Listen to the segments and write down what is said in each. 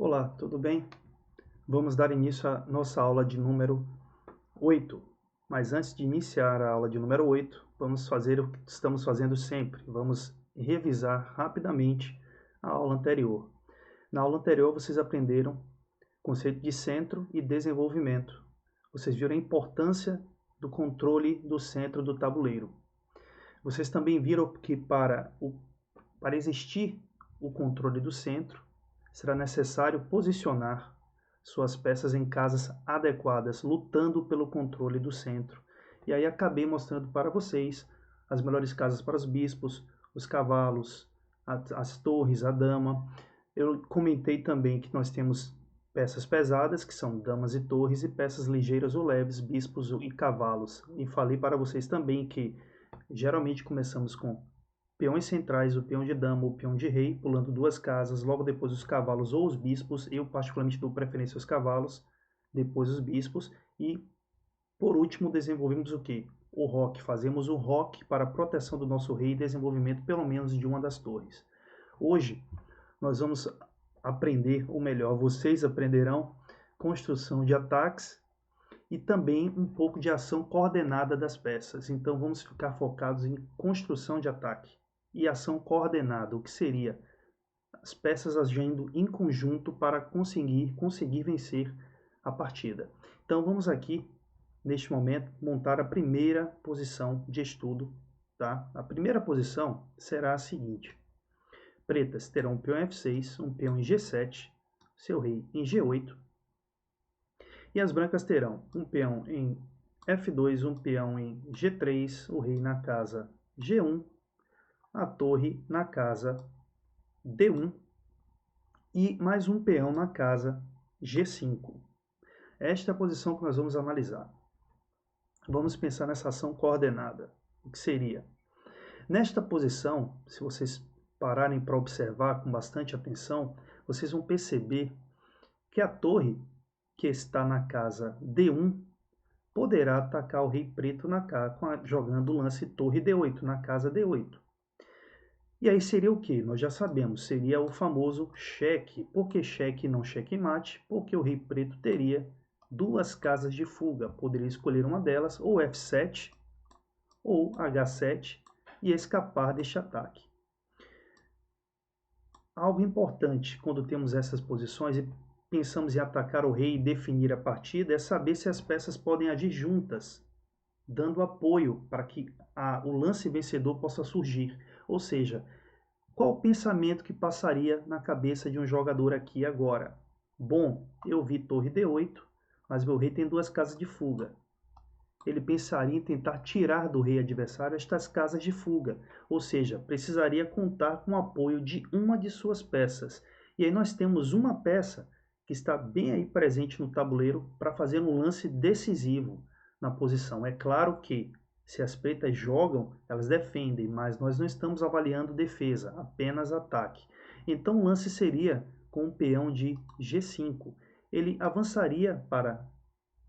Olá, tudo bem? Vamos dar início à nossa aula de número 8. Mas antes de iniciar a aula de número 8, vamos fazer o que estamos fazendo sempre. Vamos revisar rapidamente a aula anterior. Na aula anterior, vocês aprenderam o conceito de centro e desenvolvimento. Vocês viram a importância do controle do centro do tabuleiro. Vocês também viram que para existir o controle do centro, será necessário posicionar suas peças em casas adequadas, lutando pelo controle do centro. E aí acabei mostrando para vocês as melhores casas para os bispos, os cavalos, as torres, a dama. Eu comentei também que nós temos peças pesadas, que são damas e torres, e peças ligeiras ou leves, bispos e cavalos. E falei para vocês também que geralmente começamos com peões centrais, o peão de dama, o peão de rei, pulando duas casas, logo depois os cavalos ou os bispos. Eu particularmente dou preferência aos cavalos, depois os bispos, e por último desenvolvemos o quê? O roque. Fazemos o roque para a proteção do nosso rei e desenvolvimento pelo menos de uma das torres. Hoje nós vamos aprender, ou melhor, vocês aprenderão construção de ataques e também um pouco de ação coordenada das peças. Então vamos ficar focados em construção de ataque e ação coordenada, o que seria as peças agindo em conjunto para conseguir vencer a partida. Então vamos aqui, neste momento, montar a primeira posição de estudo. Tá? A primeira posição será a seguinte: pretas terão um peão em F6, um peão em G7, seu rei em G8, e as brancas terão um peão em F2, um peão em G3, o rei na casa G1, a torre na casa D1 e mais um peão na casa G5. Esta é a posição que nós vamos analisar. Vamos pensar nessa ação coordenada. O que seria? Nesta posição, se vocês pararem para observar com bastante atenção, vocês vão perceber que a torre que está na casa D1 poderá atacar o rei preto jogando o lance torre D8 na casa D8. E aí seria o que? Nós já sabemos, seria o famoso cheque. Por que cheque e não checkmate? Porque o rei preto teria duas casas de fuga. Poderia escolher uma delas, ou F7 ou H7, e escapar deste ataque. Algo importante quando temos essas posições e pensamos em atacar o rei e definir a partida é saber se as peças podem agir juntas, dando apoio para que o lance vencedor possa surgir. Ou seja, qual o pensamento que passaria na cabeça de um jogador aqui agora? Bom, eu vi torre D8, mas meu rei tem duas casas de fuga. Ele pensaria em tentar tirar do rei adversário estas casas de fuga, ou seja, precisaria contar com o apoio de uma de suas peças. E aí nós temos uma peça que está bem aí presente no tabuleiro para fazer um lance decisivo na posição. É claro que se as pretas jogam, elas defendem, mas nós não estamos avaliando defesa, apenas ataque. Então o lance seria com o peão de G5. Ele avançaria para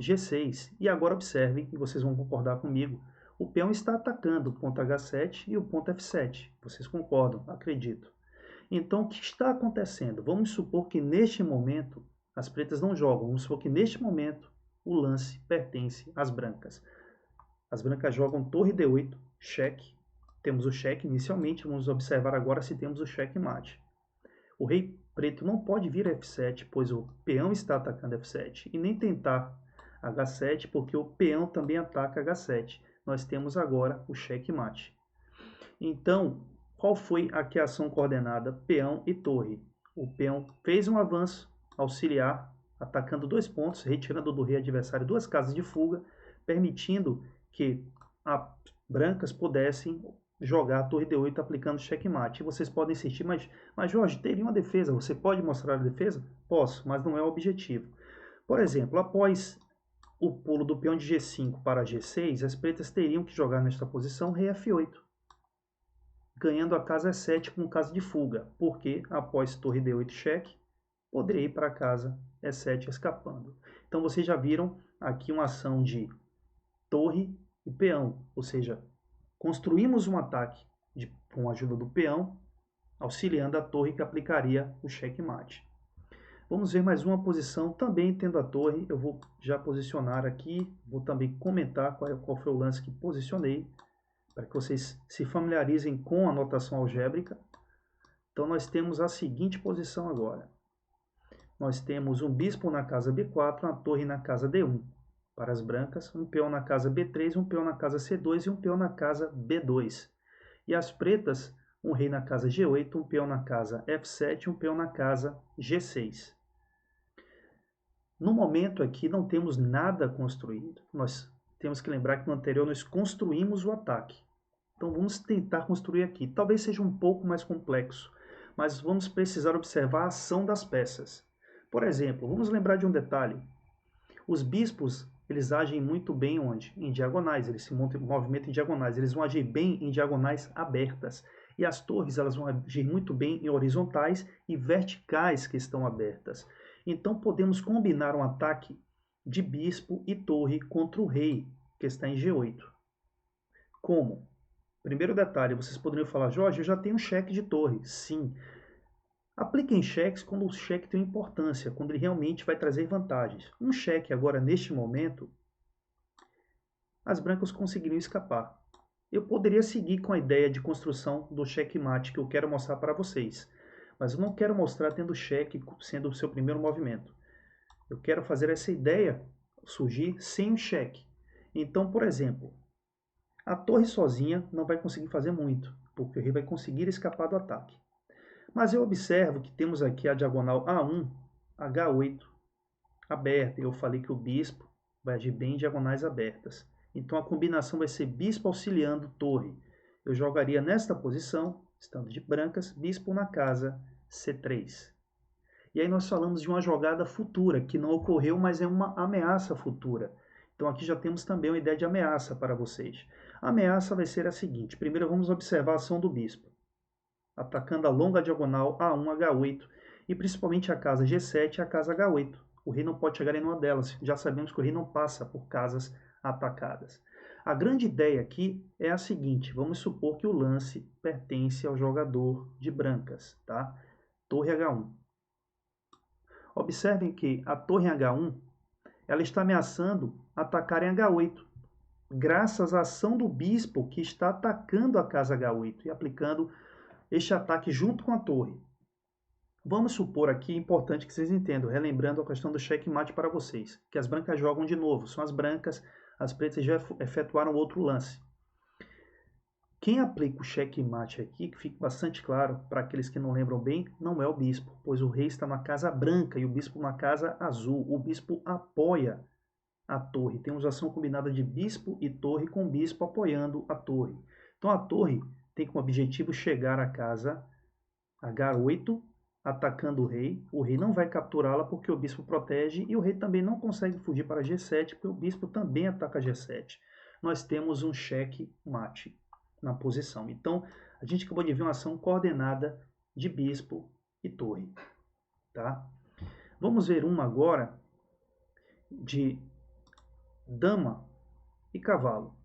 G6. E agora observem, e vocês vão concordar comigo, o peão está atacando o ponto H7 e o ponto F7. Vocês concordam? Acredito. Então, o que está acontecendo? Vamos supor que neste momento as pretas não jogam. Vamos supor que neste momento o lance pertence às brancas. As brancas jogam torre D8, cheque. Temos o cheque inicialmente. Vamos observar agora se temos o checkmate. O rei preto não pode vir a F7, pois o peão está atacando F7. E nem tentar H7, porque o peão também ataca H7. Nós temos agora o checkmate. Então, qual foi aqui a ação coordenada? Peão e torre. O peão fez um avanço auxiliar, atacando dois pontos, retirando do rei adversário duas casas de fuga, permitindo que as brancas pudessem jogar a torre D8 aplicando checkmate. E vocês podem insistir, mas Jorge, teria uma defesa, você pode mostrar a defesa? Posso, mas não é o objetivo. Por exemplo, após o pulo do peão de G5 para G6, as pretas teriam que jogar nesta posição rei F8, ganhando a casa E7 com casa de fuga, porque após torre D8 cheque, poderia ir para a casa E7 escapando. Então vocês já viram aqui uma ação de torre e peão, ou seja, construímos um ataque com a ajuda do peão, auxiliando a torre que aplicaria o checkmate. Vamos ver mais uma posição, também tendo a torre. Eu vou já posicionar aqui, vou também comentar qual foi o lance que posicionei, para que vocês se familiarizem com a notação algébrica. Então nós temos a seguinte posição agora. Nós temos um bispo na casa B4, uma torre na casa D1 para as brancas, um peão na casa B3, um peão na casa C2 e um peão na casa B2. E as pretas, um rei na casa G8, um peão na casa F7 e um peão na casa G6. No momento aqui não temos nada construído. Nós temos que lembrar que no anterior nós construímos o ataque. Então vamos tentar construir aqui. Talvez seja um pouco mais complexo, mas vamos precisar observar a ação das peças. Por exemplo, vamos lembrar de um detalhe. Os bispos, eles agem muito bem onde? Em diagonais, eles se movimentam em diagonais. Eles vão agir bem em diagonais abertas. E as torres, elas vão agir muito bem em horizontais e verticais que estão abertas. Então podemos combinar um ataque de bispo e torre contra o rei, que está em G8. Como? Primeiro detalhe, vocês poderiam falar, Jorge, eu já tenho um cheque de torre. Sim. Apliquem cheques quando o cheque tem importância, quando ele realmente vai trazer vantagens. Um cheque agora, neste momento, as brancas conseguiriam escapar. Eu poderia seguir com a ideia de construção do checkmate que eu quero mostrar para vocês. Mas eu não quero mostrar tendo cheque sendo o seu primeiro movimento. Eu quero fazer essa ideia surgir sem o cheque. Então, por exemplo, a torre sozinha não vai conseguir fazer muito, porque o rei vai conseguir escapar do ataque. Mas eu observo que temos aqui a diagonal A1, H8 aberta. Eu falei que o bispo vai agir bem em diagonais abertas. Então a combinação vai ser bispo auxiliando torre. Eu jogaria nesta posição, estando de brancas, bispo na casa C3. E aí nós falamos de uma jogada futura, que não ocorreu, mas é uma ameaça futura. Então aqui já temos também uma ideia de ameaça para vocês. A ameaça vai ser a seguinte. Primeiro vamos observar a ação do bispo, atacando a longa diagonal A1, H8, e principalmente a casa G7 e a casa H8. O rei não pode chegar em uma delas. Já sabemos que o rei não passa por casas atacadas. A grande ideia aqui é a seguinte. Vamos supor que o lance pertence ao jogador de brancas, tá? Torre H1. Observem que a torre H1 ela está ameaçando atacar em H8, graças à ação do bispo que está atacando a casa H8 e aplicando este ataque junto com a torre. Vamos supor aqui, é importante que vocês entendam, relembrando a questão do checkmate para vocês, que as brancas jogam de novo, são as brancas, as pretas já efetuaram outro lance. Quem aplica o checkmate aqui, que fique bastante claro para aqueles que não lembram bem, não é o bispo, pois o rei está na casa branca e o bispo na casa azul. O bispo apoia a torre. Temos ação combinada de bispo e torre com o bispo apoiando a torre. Então a torre tem como objetivo chegar à casa H8, atacando o rei não vai capturá-la porque o bispo protege e o rei também não consegue fugir para G7 porque o bispo também ataca G7. Nós temos um checkmate na posição. Então, a gente acabou de ver uma ação coordenada de bispo e torre. Tá? Vamos ver uma agora de dama e cavalo.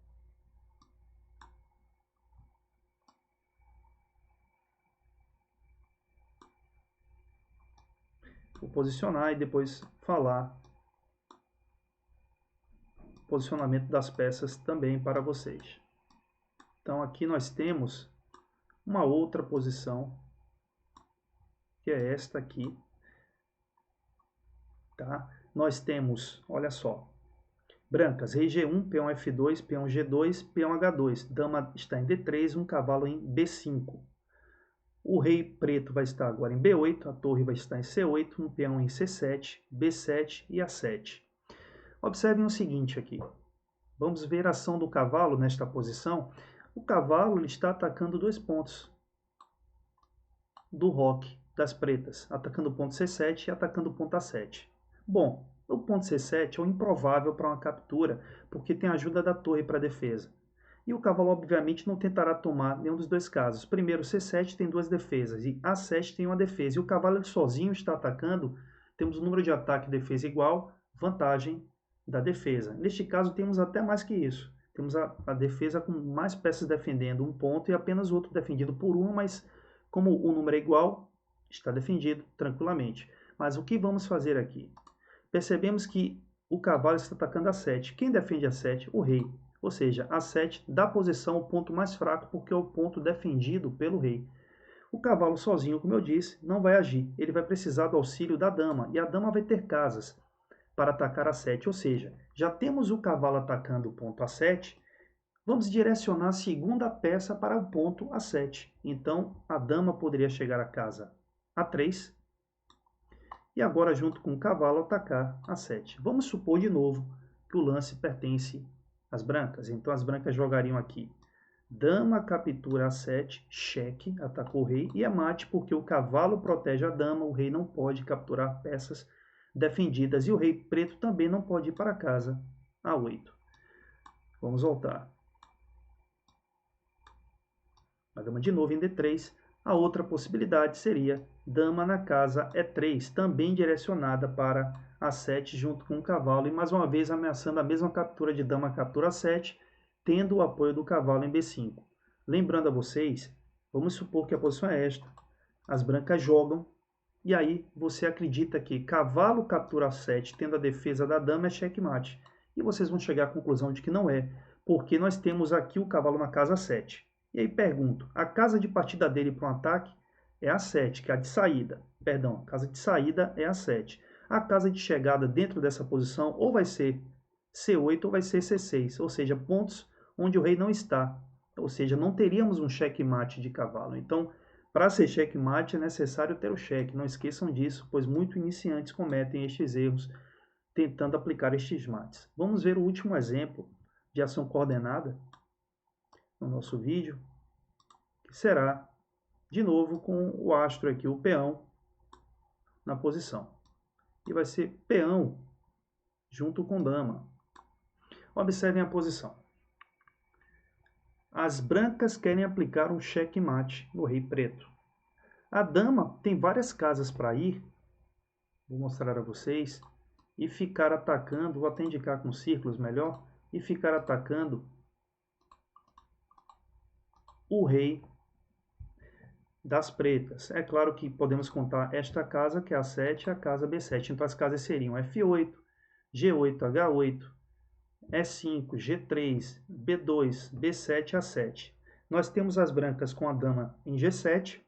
Vou posicionar e depois falar o posicionamento das peças também para vocês. Então aqui nós temos uma outra posição, que é esta aqui. Tá? Nós temos, olha só, brancas, rei G1, peão F2, peão G2, peão H2. Dama está em D3, um cavalo em B5. O rei preto vai estar agora em B8, a torre vai estar em C8, um peão em C7, B7 e A7. Observem o seguinte aqui. Vamos ver a ação do cavalo nesta posição. O cavalo ele está atacando dois pontos do roque das pretas, atacando o ponto C7 e atacando o ponto A7. Bom, o ponto C7 é o improvável para uma captura, porque tem a ajuda da torre para a defesa. E o cavalo, obviamente, não tentará tomar nenhum dos dois casos. Primeiro, C7 tem duas defesas e A7 tem uma defesa. E o cavalo sozinho está atacando, temos um número de ataque e defesa igual, vantagem da defesa. Neste caso, temos até mais que isso. Temos a defesa com mais peças defendendo um ponto e apenas outro defendido por uma, mas como o número é igual, está defendido tranquilamente. Mas o que vamos fazer aqui? Percebemos que o cavalo está atacando a 7. Quem defende a 7? O rei. Ou seja, a 7 dá posição ao ponto mais fraco, porque é o ponto defendido pelo rei. O cavalo sozinho, como eu disse, não vai agir. Ele vai precisar do auxílio da dama, e a dama vai ter casas para atacar a 7. Ou seja, já temos o cavalo atacando o ponto A7, vamos direcionar a segunda peça para o ponto A7. Então, a dama poderia chegar à casa A3, e agora, junto com o cavalo, atacar a 7. Vamos supor de novo que o lance pertence às brancas. Então, as brancas jogariam aqui. Dama captura a 7, cheque, atacou o rei. E é mate porque o cavalo protege a dama, o rei não pode capturar peças defendidas. E o rei preto também não pode ir para casa A8. Vamos voltar. A dama de novo em D3. A outra possibilidade seria dama na casa E3, também direcionada para A7 junto com o cavalo, e mais uma vez ameaçando a mesma captura de dama captura A7, tendo o apoio do cavalo em B5. Lembrando a vocês, vamos supor que a posição é esta, as brancas jogam, e aí você acredita que cavalo captura A7, tendo a defesa da dama, é checkmate. E vocês vão chegar à conclusão de que não é, porque nós temos aqui o cavalo na casa 7. E aí pergunto, a casa de partida dele para um ataque é a 7, que é a de saída. Perdão, a casa de saída é a 7. A casa de chegada dentro dessa posição ou vai ser C8 ou vai ser C6, ou seja, pontos onde o rei não está. Ou seja, não teríamos um checkmate de cavalo. Então, para ser checkmate é necessário ter o cheque. Não esqueçam disso, pois muitos iniciantes cometem estes erros tentando aplicar estes mates. Vamos ver o último exemplo de ação coordenada no nosso vídeo, que será, de novo, com o astro aqui, o peão, na posição. E vai ser peão junto com dama. Observem a posição. As brancas querem aplicar um checkmate no rei preto. A dama tem várias casas para ir, vou mostrar a vocês, e ficar atacando, vou até indicar com círculos melhor, e ficar atacando o rei das pretas. É claro que podemos contar esta casa, que é a 7, e a casa B7. Então as casas seriam F8, G8, H8, E5, G3, B2, B7, A7. Nós temos as brancas com a dama em G7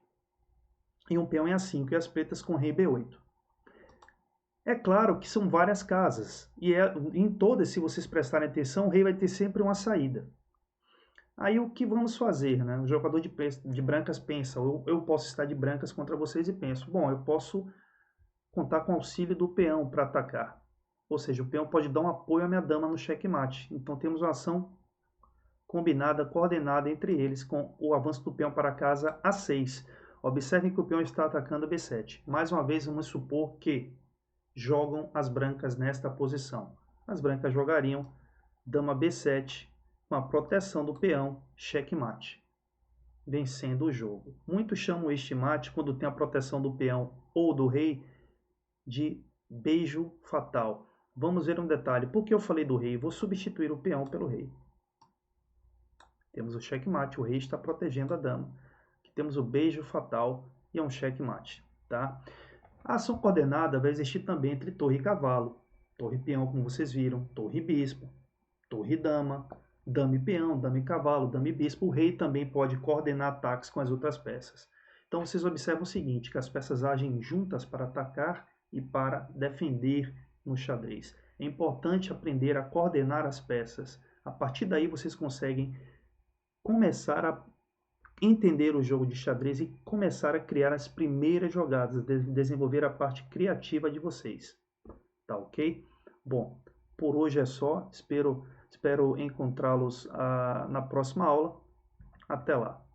e um peão em A5 e as pretas com rei B8. É claro que são várias casas e em todas, se vocês prestarem atenção, o rei vai ter sempre uma saída. Aí o que vamos fazer, né? O jogador de brancas pensa, eu posso estar de brancas contra vocês e penso, bom, eu posso contar com o auxílio do peão para atacar. Ou seja, o peão pode dar um apoio à minha dama no checkmate. Então temos uma ação combinada, coordenada entre eles, com o avanço do peão para a casa A6. Observem que o peão está atacando B7. Mais uma vez, vamos supor que jogam as brancas nesta posição. As brancas jogariam dama B7, com a proteção do peão, checkmate, vencendo o jogo. Muitos chamam este mate, quando tem a proteção do peão ou do rei, de beijo fatal. Vamos ver um detalhe. Por que eu falei do rei? Vou substituir o peão pelo rei. Temos o checkmate, o rei está protegendo a dama. Aqui temos o beijo fatal e é um checkmate. Tá? A ação coordenada vai existir também entre torre e cavalo. Torre e peão, como vocês viram. Torre e bispo. Torre e dama. Dama e peão, dama e cavalo, dama e bispo. O rei também pode coordenar ataques com as outras peças. Então vocês observam o seguinte, que as peças agem juntas para atacar e para defender no xadrez. É importante aprender a coordenar as peças. A partir daí vocês conseguem começar a entender o jogo de xadrez e começar a criar as primeiras jogadas, desenvolver a parte criativa de vocês. Tá ok? Bom, por hoje é só. Espero encontrá-los na próxima aula. Até lá.